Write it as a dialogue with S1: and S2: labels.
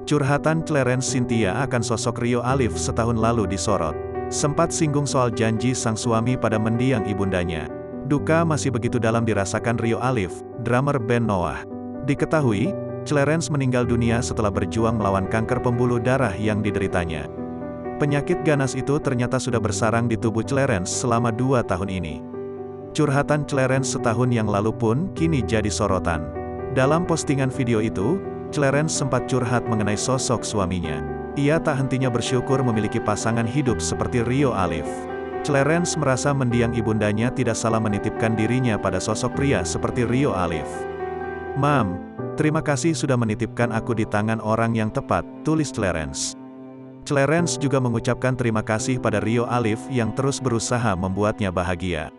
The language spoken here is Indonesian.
S1: Curhatan Clarence Cynthia akan sosok Rio Alif setahun lalu disorot. Sempat singgung soal janji sang suami pada mendiang ibundanya. Duka masih begitu dalam dirasakan Rio Alif, drummer band Noah. Diketahui, Clarence meninggal dunia setelah berjuang melawan kanker pembuluh darah yang dideritanya. Penyakit ganas itu ternyata sudah bersarang di tubuh Clarence selama 2 tahun ini. Curhatan Clarence setahun yang lalu pun kini jadi sorotan. Dalam postingan video itu, Clarence sempat curhat mengenai sosok suaminya. Ia tak hentinya bersyukur memiliki pasangan hidup seperti Rio Alif. Clarence merasa mendiang ibundanya tidak salah menitipkan dirinya pada sosok pria seperti Rio Alif. "Mam, terima kasih sudah menitipkan aku di tangan orang yang tepat," tulis Clarence. Clarence juga mengucapkan terima kasih pada Rio Alif yang terus berusaha membuatnya bahagia.